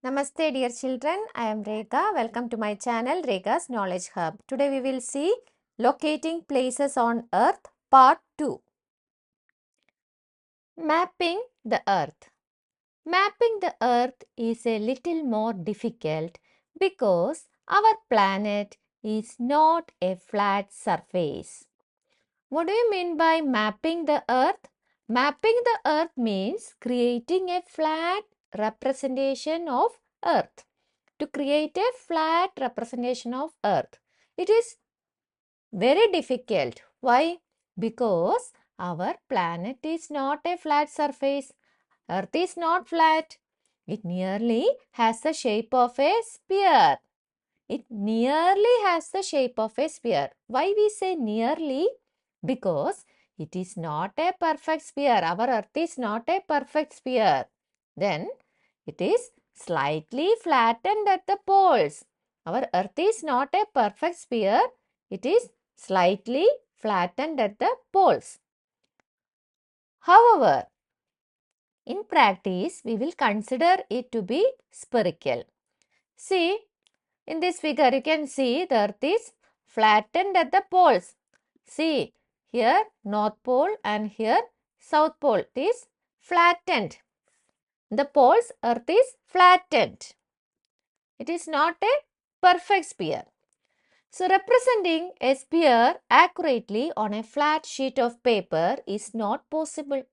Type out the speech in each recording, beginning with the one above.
Namaste dear children, I am Rekha. Welcome to my channel Rekha's Knowledge Hub. Today we will see Locating Places on Earth Part 2. Mapping the Earth. Mapping the Earth is a little more difficult because our planet is not a flat surface. What do you mean by mapping the Earth? Mapping the Earth means creating a flat representation of Earth. To create a flat representation of Earth. It is very difficult. Why? Because our planet is not a flat surface. Earth is not flat. It nearly has the shape of a sphere. It nearly has the shape of a sphere. Why we say nearly? Because it is not a perfect sphere. Our Earth is not a perfect sphere. Then it is slightly flattened at the poles. Our Earth is not a perfect sphere. It is slightly flattened at the poles. However, in practice, we will consider it to be spherical. See, in this figure, you can see the Earth is flattened at the poles. See, here North Pole and here South Pole. It is flattened. The poles, Earth is flattened. It is not a perfect sphere. So, representing a sphere accurately on a flat sheet of paper is not possible.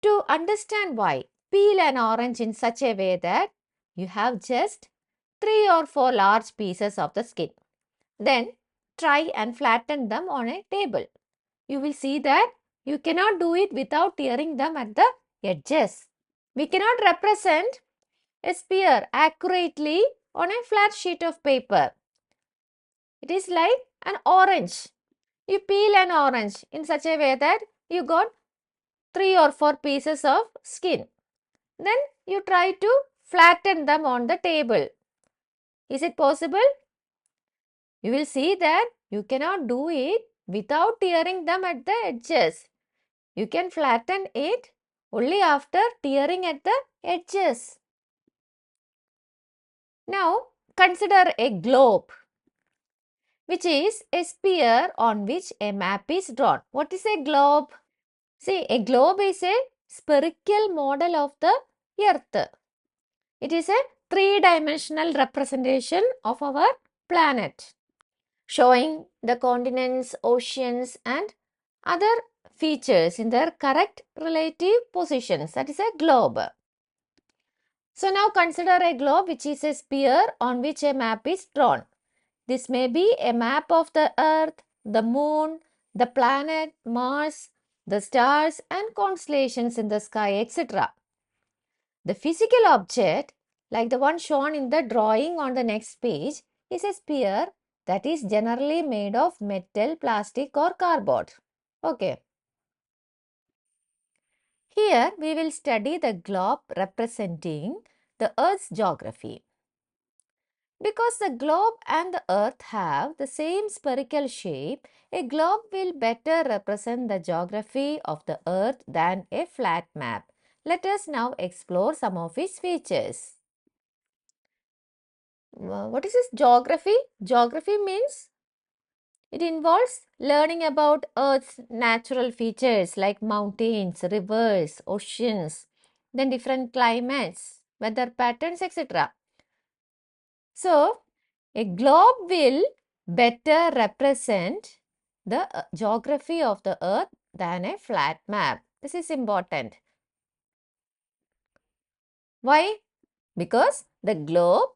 To understand why, peel an orange in such a way that you have just 3 or 4 large pieces of the skin. Then try and flatten them on a table. You will see that you cannot do it without tearing them at the edges. We cannot represent a sphere accurately on a flat sheet of paper. It is like an orange. You peel an orange in such a way that you got 3 or 4 pieces of skin. Then you try to flatten them on the table. Is it possible? You will see that you cannot do it without tearing them at the edges. You can flatten it only after tearing at the edges. Now consider a globe, which is a sphere on which a map is drawn. What is a globe? See, a globe is a spherical model of the Earth. It is a three-dimensional representation of our planet, showing the continents, oceans, and other features in their correct relative positions. That is a globe. So now consider a globe which is a sphere on which a map is drawn. This may be a map of the Earth, the Moon, the planet, Mars, the stars and constellations in the sky, etc. The physical object, like the one shown in the drawing on the next page, is a sphere that is generally made of metal, plastic or cardboard. Okay. Here we will study the globe representing the Earth's geography. Because the globe and the Earth have the same spherical shape, a globe will better represent the geography of the Earth than a flat map. Let us now explore some of its features. What is this geography? Geography means it involves learning about Earth's natural features like mountains, rivers, oceans, then different climates, weather patterns, etc. So, a globe will better represent the geography of the Earth than a flat map. This is important. Why? Because the globe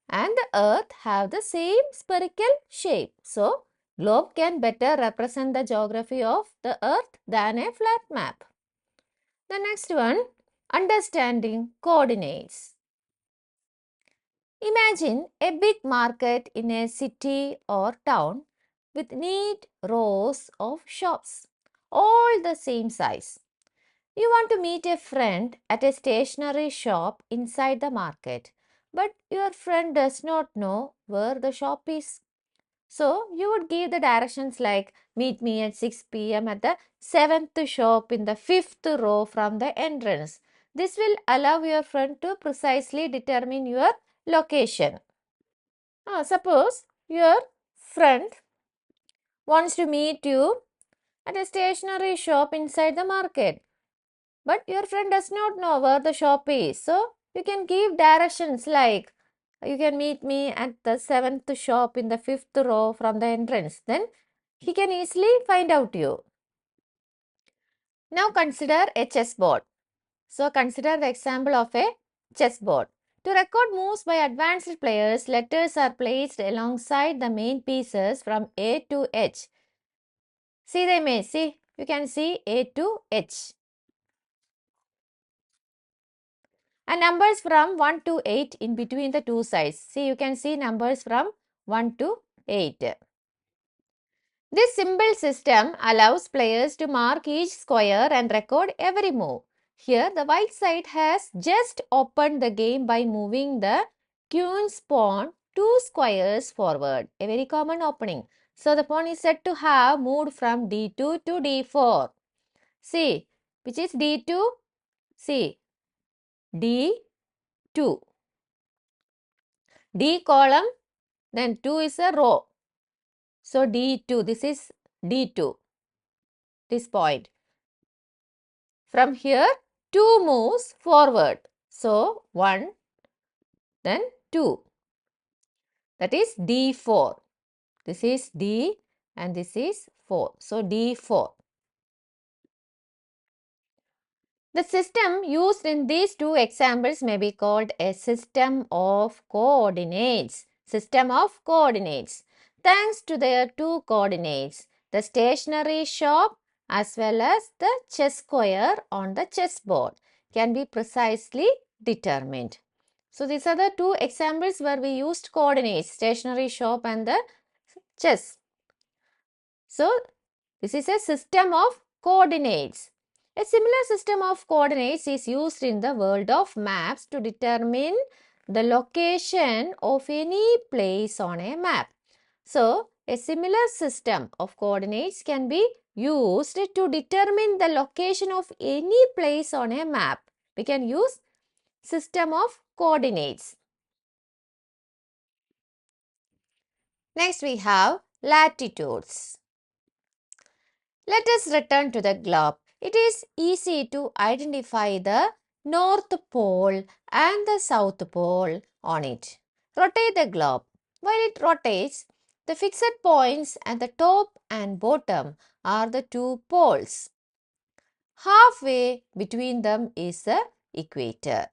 and the Earth have the same spherical shape. So, globe can better represent the geography of the Earth than a flat map. The next one, understanding coordinates. Imagine a big market in a city or town with neat rows of shops, all the same size. You want to meet a friend at a stationery shop inside the market, but your friend does not know where the shop is. So, you would give the directions like meet me at 6 p.m. at the 7th shop in the 5th row from the entrance. This will allow your friend to precisely determine your location. Suppose your friend wants to meet you at a stationery shop inside the market, but your friend does not know where the shop is. So you can give directions like, you can meet me at the 7th shop in the 5th row from the entrance. Then he can easily find out you. Now consider a chessboard. So consider the example of a chessboard. To record moves by advanced players, letters are placed alongside the main pieces from A to H. See the image. See, you can see A to H. And numbers from 1 to 8 in between the two sides. See, you can see numbers from 1 to 8. This symbol system allows players to mark each square and record every move. Here, the white side has just opened the game by moving the queen's pawn 2 squares forward. A very common opening. So, the pawn is said to have moved from D2 to D4. See, which is D2? See, D2. D column, then 2 is a row. So, D2, this is D2, this point. From here, 2 moves forward. So, 1, then 2. That is D4. This is D and this is 4. So, D4. The system used in these two examples may be called a system of coordinates. System of coordinates. Thanks to their two coordinates, the stationery shop as well as the chess square on the chessboard can be precisely determined. So, these are the two examples where we used coordinates, stationery shop and the chess. So, this is a system of coordinates. A similar system of coordinates is used in the world of maps to determine the location of any place on a map. So, a similar system of coordinates can be used to determine the location of any place on a map. We can use system of coordinates. Next, we have latitudes. Let us return to the globe. It is easy to identify the North Pole and the South Pole on it. Rotate the globe. While it rotates, the fixed points at the top and bottom are the two poles. Halfway between them is the equator.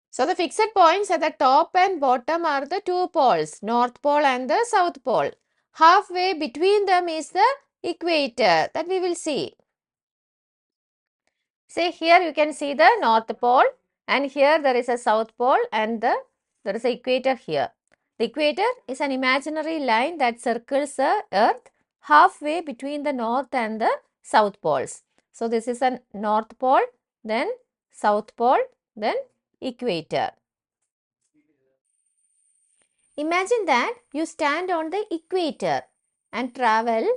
So, the fixed points at the top and bottom are the two poles, North Pole and the South Pole. Halfway between them is the equator that we will see. Say here you can see the North Pole and here there is a South Pole and there is an equator here. The equator is an imaginary line that circles the earth halfway between the North and the South Poles. So, this is a North Pole, then South Pole, then equator. Imagine that you stand on the equator and travel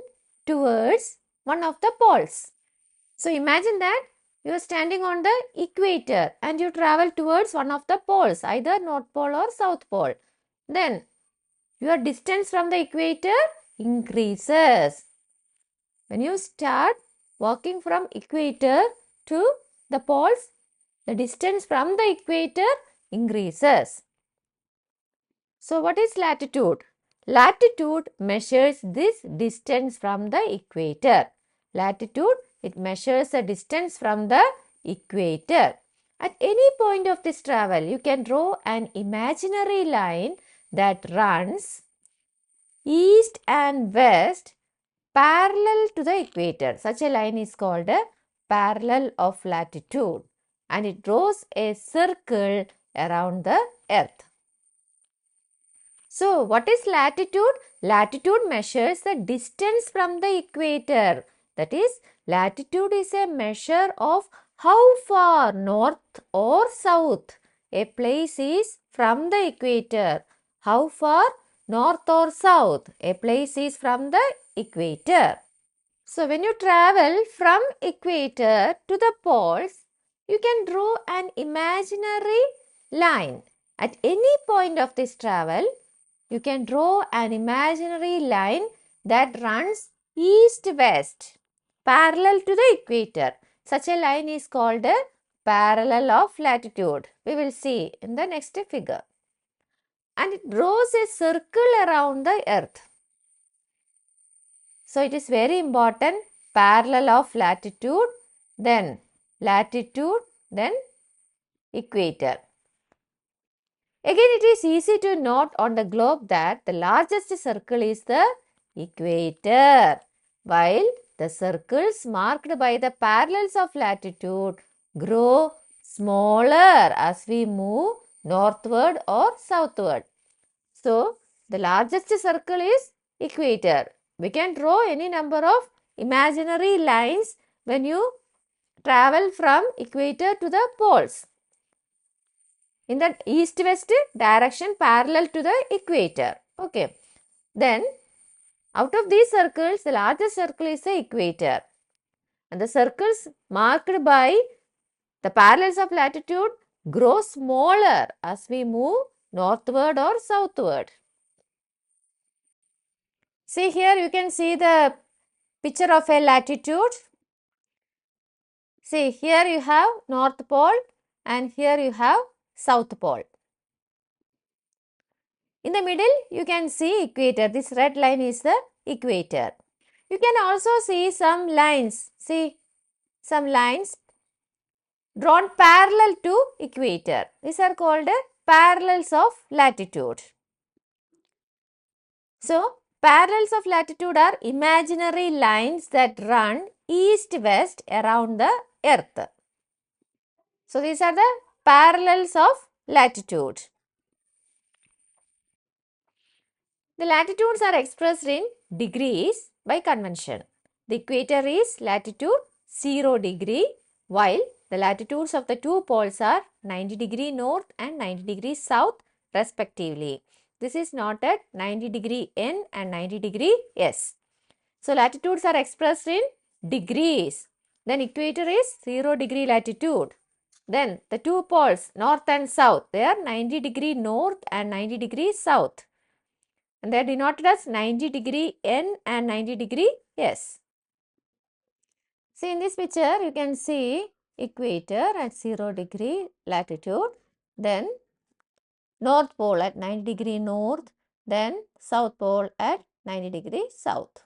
towards one of the poles. So, imagine that you are standing on the equator and you travel towards one of the poles, either North Pole or South Pole. Then, your distance from the equator increases. When you start walking from equator to the poles, the distance from the equator increases. So, what is latitude? Latitude measures this distance from the equator. Latitude, it measures the distance from the equator. At any point of this travel, you can draw an imaginary line that runs east and west parallel to the equator. Such a line is called a parallel of latitude and it draws a circle around the earth. So, what is latitude? Latitude measures the distance from the equator. That is, latitude is a measure of how far north or south a place is from the equator. How far north or south a place is from the equator. So when you travel from equator to the poles, you can draw an imaginary line. At any point of this travel, you can draw an imaginary line that runs east-west, parallel to the equator. Such a line is called a parallel of latitude. We will see in the next figure. And it draws a circle around the earth. So it is very important. Parallel of latitude, then equator. Again, it is easy to note on the globe that the largest circle is the equator, while the circles marked by the parallels of latitude grow smaller as we move northward or southward. So, the largest circle is equator. We can draw any number of imaginary lines when you travel from equator to the poles in the east-west direction parallel to the equator. Okay. Then, out of these circles, the largest circle is the equator. And the circles marked by the parallels of latitude grow smaller as we move northward or southward. See here, you can see the picture of a latitude. See, here you have North Pole and here you have South Pole. In the middle, you can see equator. This red line is the equator. You can also see some lines. See, some lines drawn parallel to equator. These are called parallels of latitude. So, parallels of latitude are imaginary lines that run east-west around the earth. So, these are the parallels of latitude. The latitudes are expressed in degrees by convention. The equator is latitude 0 degree, while the latitudes of the two poles are 90 degree north and 90 degree south respectively. This is noted 90 degree N and 90 degree S. So, latitudes are expressed in degrees. Then equator is 0 degree latitude. Then the two poles north and south, they are 90 degree north and 90 degree south. And they are denoted as 90 degree N and 90 degree S. See, in this picture, you can see equator at 0 degree latitude, then North Pole at 90 degree north, then South Pole at 90 degree south.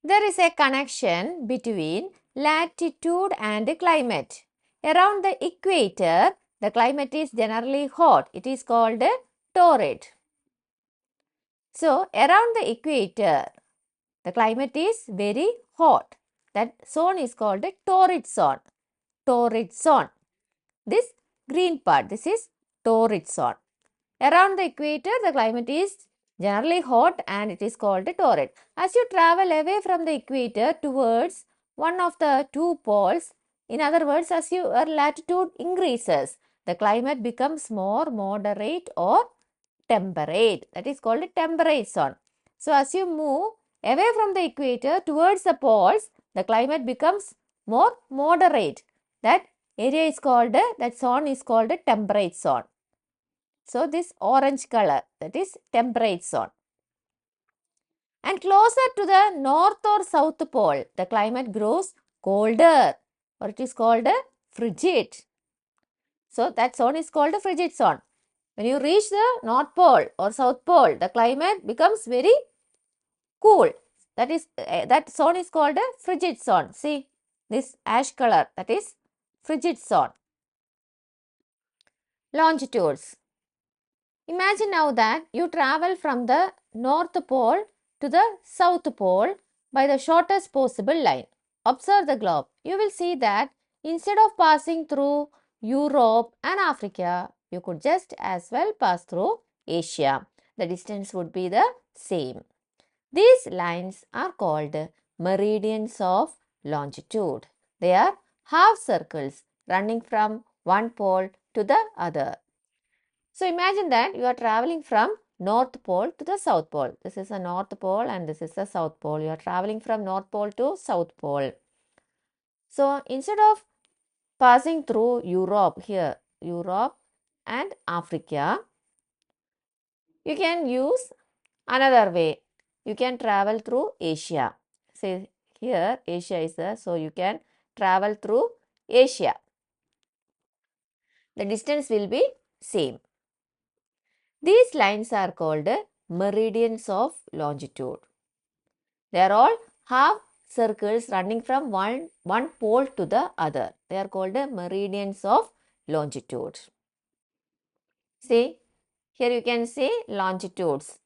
There is a connection between latitude and climate. Around the equator, the climate is generally hot. It is called torrid. So, around the equator, the climate is very hot. That zone is called a torrid zone. Torrid zone. This green part, this is torrid zone. Around the equator, the climate is generally hot and it is called a torrid. As you travel away from the equator towards one of the two poles, in other words, as your latitude increases, the climate becomes more moderate or temperate. That is called a temperate zone. So, as you move away from the equator towards the poles, the climate becomes more moderate. That area is called, that zone is called a temperate zone. So, this orange color, that is temperate zone. And closer to the north or south pole, the climate grows colder, or it is called a frigid. So, that zone is called a frigid zone. When you reach the North Pole or South Pole, the climate becomes very cool. That zone is called a frigid zone. See this ash color, that is frigid zone. Longitudes. Imagine now that you travel from the North Pole to the South Pole by the shortest possible line. Observe the globe. You will see that instead of passing through Europe and Africa, you could just as well pass through Asia. The distance would be the same. These lines are called meridians of longitude. They are half circles running from one pole to the other. So imagine that you are traveling from North Pole to the South Pole. This is the North Pole and this is the South Pole. You are traveling from North Pole to South Pole. So instead of passing through Europe here, Europe and Africa, you can use another way. You can travel through Asia. Say here Asia is there, so you can travel through Asia. The distance will be same. These lines are called meridians of longitude. They are all half circles running from one pole to the other. They are called meridians of longitude. See, here you can see longitudes.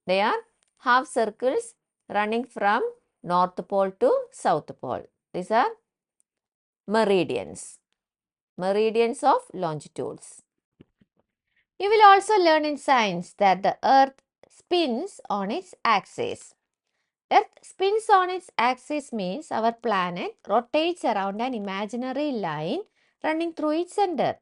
They are half circles running from North Pole to South Pole. These are meridians. Meridians of longitudes. You will also learn in science that the Earth spins on its axis. Earth spins on its axis means our planet rotates around an imaginary line running through its center.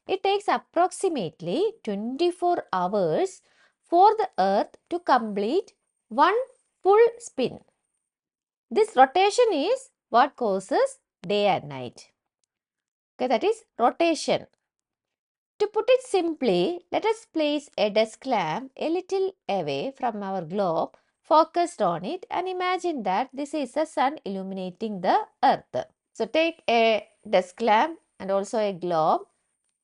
It takes approximately 24 hours for the Earth to complete one full spin. This rotation is what causes day and night. Okay, that is rotation. To put it simply, let us place a desk lamp a little away from our globe, focused on it, and imagine that this is the sun illuminating the earth. So take a desk lamp and also a globe,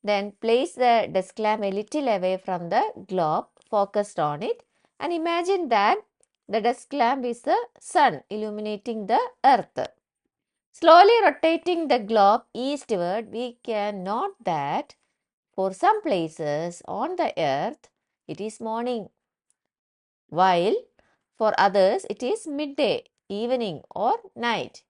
then place the desk lamp a little away from the globe, focused on it, and imagine that the desk lamp is the sun illuminating the earth. Slowly rotating the globe eastward, we can note that for some places on the earth, it is morning, while for others, it is midday, evening, or night.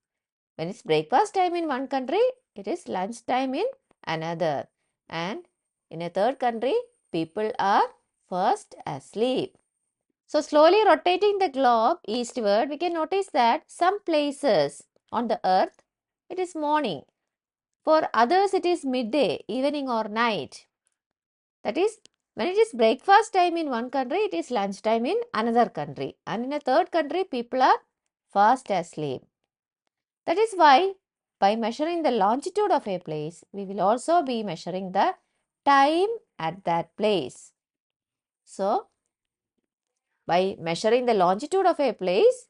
When it's breakfast time in one country, it is lunch time in another. And in a third country, people are fast asleep. So, slowly rotating the globe eastward, we can notice that some places on the earth, it is morning. For others, it is midday, evening, or night. That is, when it is breakfast time in one country, it is lunch time in another country. And in a third country, people are fast asleep. That is why, by measuring the longitude of a place, we will also be measuring the time at that place. So, by measuring the longitude of a place,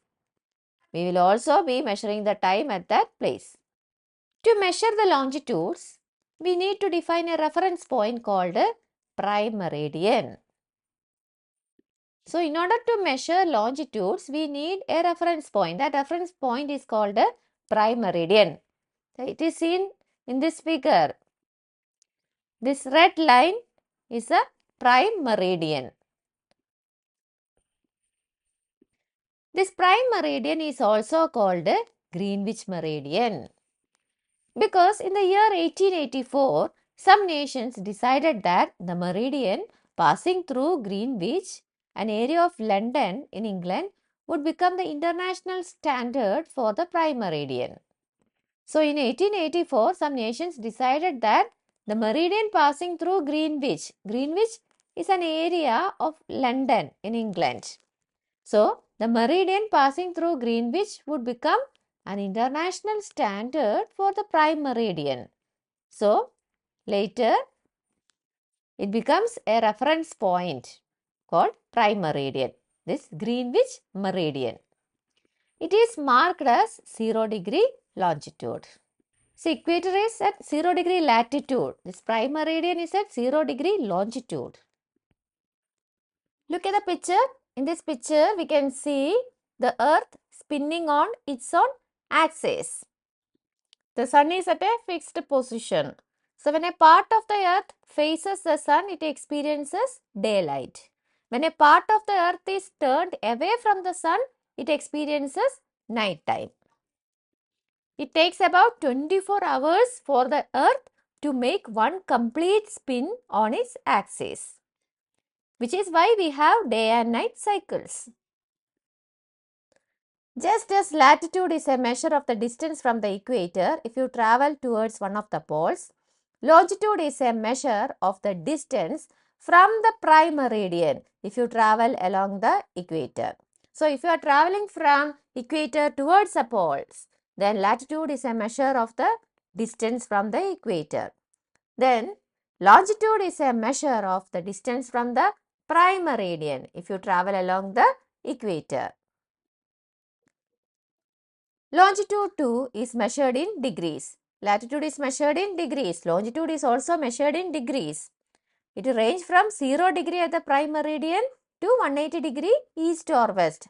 we will also be measuring the time at that place. To measure the longitudes, we need to define a reference point called a Prime Meridian. So, in order to measure longitudes, we need a reference point. That reference point is called a Prime Meridian. It is seen in this figure. This red line is a Prime Meridian. This Prime Meridian is also called a Greenwich Meridian. Because in the year 1884, some nations decided that the meridian passing through Greenwich, an area of London in England, would become the international standard for the Prime Meridian. So, in 1884, some nations decided that the meridian passing through Greenwich is an area of London in England. So, the meridian passing through Greenwich would become an international standard for the Prime Meridian. So, later it becomes a reference point called Prime Meridian. This Greenwich Meridian. It is marked as 0 degree longitude. So, equator is at 0 degree latitude. This Prime Meridian is at 0 degree longitude. Look at the picture. In this picture, we can see the earth spinning on its own axis. The sun is at a fixed position. So, when a part of the earth faces the sun, it experiences daylight. When a part of the earth is turned away from the sun, it experiences night time. It takes about 24 hours for the earth to make one complete spin on its axis, which is why we have day and night cycles. Just as latitude is a measure of the distance from the equator if you travel towards one of the poles, longitude is a measure of the distance from the prime meridian if you travel along the equator. So, if you are traveling from equator towards the poles, then latitude is a measure of the distance from the equator. Then, longitude is a measure of the distance from the prime meridian if you travel along the equator. Longitude too is measured in degrees. Latitude is measured in degrees. Longitude is also measured in degrees. It ranges from 0 degree at the prime meridian to 180 degree east or west.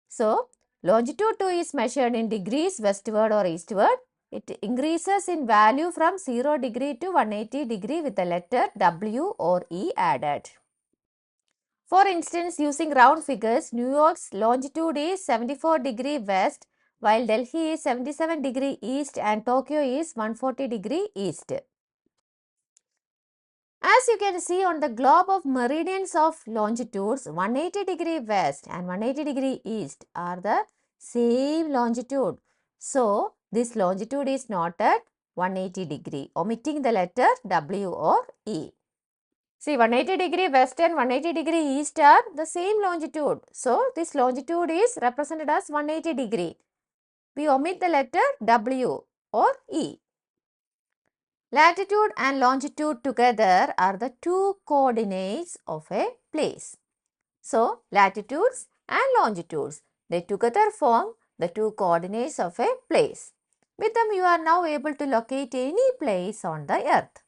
So, longitude too is measured in degrees westward or eastward. It increases in value from 0 degree to 180 degree with the letter W or E added. For instance, using round figures, New York's longitude is 74 degree west, while Delhi is 77 degree east and Tokyo is 140 degree east. As you can see on the globe of meridians of longitudes, 180 degree west and 180 degree east are the same longitude. So, this longitude is not at 180 degree, omitting the letter W or E. See, 180 degree west and 180 degree east are the same longitude. So, this longitude is represented as 180 degree. We omit the letter W or E. Latitude and longitude together are the two coordinates of a place. So, latitudes and longitudes, they together form the two coordinates of a place. With them, you are now able to locate any place on the earth.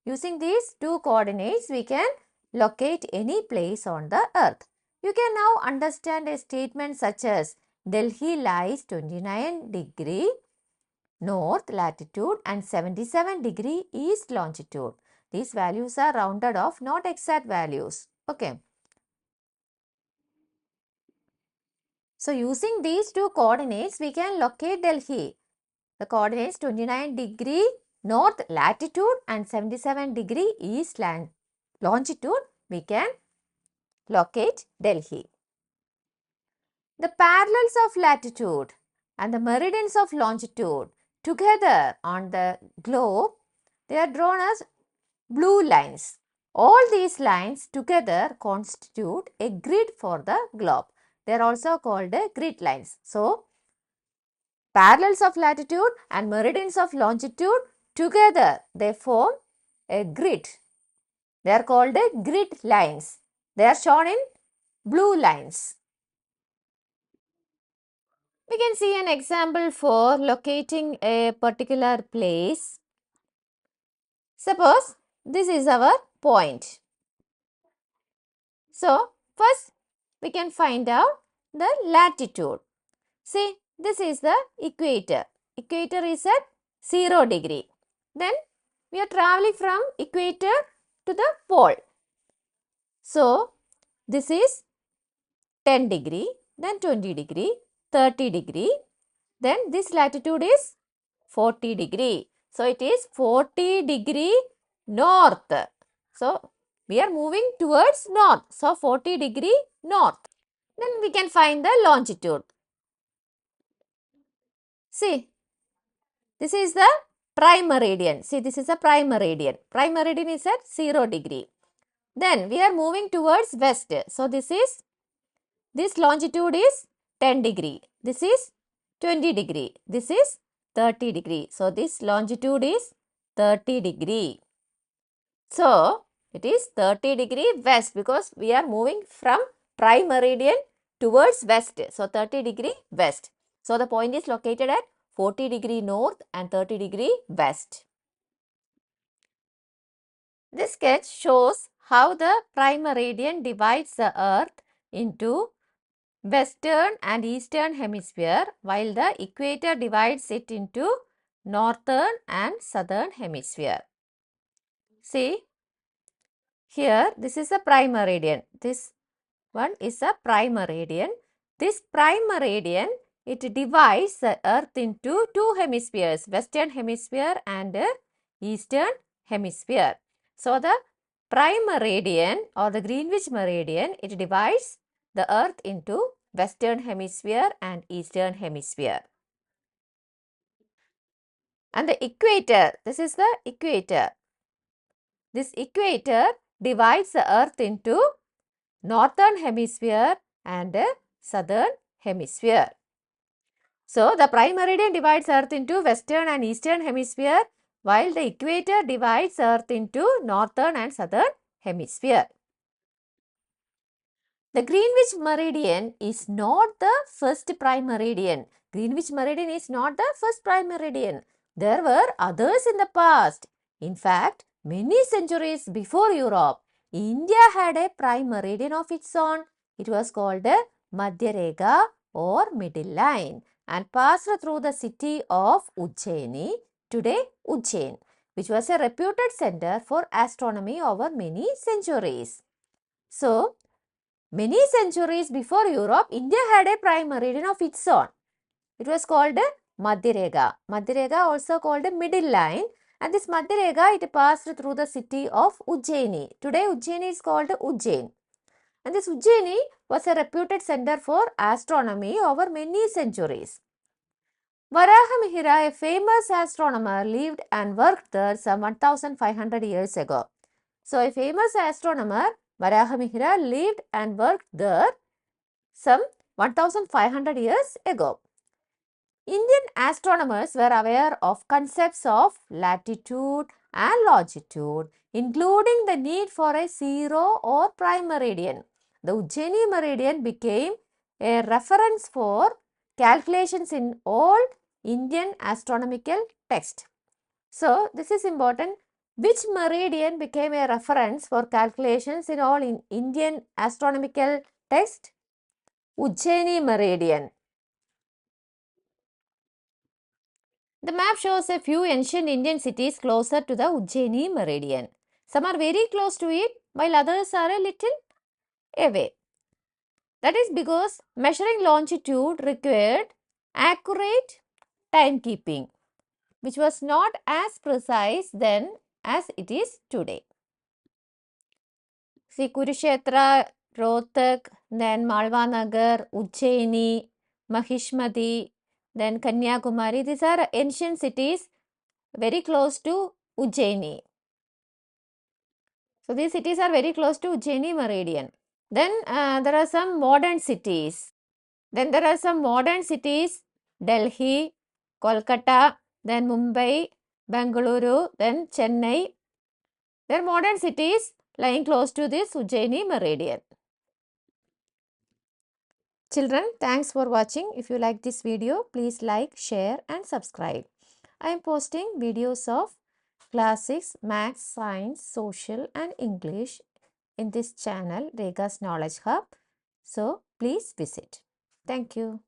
Using these two coordinates, we can locate any place on the earth. You can now understand a statement such as Delhi lies 29 degree north latitude and 77 degree east longitude. These values are rounded off, not exact values. Okay. So, using these two coordinates, we can locate Delhi. The coordinates 29 degree north latitude and 77 degree east longitude, we can locate Delhi. The parallels of latitude and the meridians of longitude together on the globe, they are drawn as blue lines. All these lines together constitute a grid for the globe. They are also called grid lines. So, parallels of latitude and meridians of longitude together they form a grid. They are called grid lines. They are shown in blue lines. We can see an example for locating a particular place. Suppose this is our point. So, first we can find out the latitude. See, this is the equator. Equator is at 0 degree. Then we are traveling from equator to the pole. So, this is 10 degree, then 20 degree, 30 degree. Then this latitude is 40 degree. So, it is 40 degree north. So, we are moving towards north. So, 40 degree north. Then we can find the longitude. See, this is the prime meridian. See, this is a prime meridian. Prime meridian is at 0 degree. Then we are moving towards west. So, this longitude is 10 degree. This is 20 degree. This is 30 degree. So, this longitude is 30 degree. So, it is 30 degree west because we are moving from prime meridian towards west. So, 30 degree west. So, the point is located at 40 degree north and 30 degree west. This sketch shows how the prime meridian divides the earth into western and eastern hemisphere, while the equator divides it into northern and southern hemisphere. See, here this is a prime meridian. This one is a prime meridian. This prime meridian, it divides the earth into two hemispheres, western hemisphere and eastern hemisphere. So, the prime meridian or the Greenwich meridian, it divides the earth into western hemisphere and eastern hemisphere. And the equator, this is the equator. This equator, divides the earth into northern hemisphere and southern hemisphere. So, the prime meridian divides earth into western and eastern hemisphere, while the equator divides earth into northern and southern hemisphere. The Greenwich meridian is not the first prime meridian. Greenwich meridian is not the first prime meridian. There were others in the past. In fact, many centuries before Europe, India had a prime meridian of its own. It was called Madhya Rekha or middle line and passed through the city of Ujjaini, today Ujjain, which was a reputed center for astronomy over many centuries. So, many centuries before Europe, India had a prime meridian of its own. It was called Madhya Rekha. Madhya Rekha also called middle line, and this Madhya Rekha, it passed through the city of Ujjaini. Today Ujjaini is called Ujjain. And this Ujjaini was a reputed center for astronomy over many centuries. Varahamihira, a famous astronomer, lived and worked there some 1500 years ago. So, a famous astronomer, Varahamihira, lived and worked there some 1500 years ago. Indian astronomers were aware of concepts of latitude and longitude, including the need for a zero or prime meridian. The Ujjaini meridian became a reference for calculations in all Indian astronomical texts. So, this is important. Which meridian became a reference for calculations in all Indian astronomical texts? Ujjaini meridian. The map shows a few ancient Indian cities closer to the Ujjaini meridian. Some are very close to it, while others are a little away. That is because measuring longitude required accurate timekeeping, which was not as precise then as it is today. See, Kurukshetra, Rohtak, then Malvanagar, Ujjaini, Mahishmati, then Kanyakumari. These are ancient cities very close to Ujjaini. So, these cities are very close to Ujjaini meridian. Then there are some modern cities. Delhi, Kolkata, then Mumbai, Bengaluru, then Chennai. They are modern cities lying close to this Ujjaini meridian. Children, thanks for watching. If you like this video, please like, share and subscribe. I am posting videos of classics, maths, science, social and English in this channel, Rekha's Knowledge Hub. So, please visit. Thank you.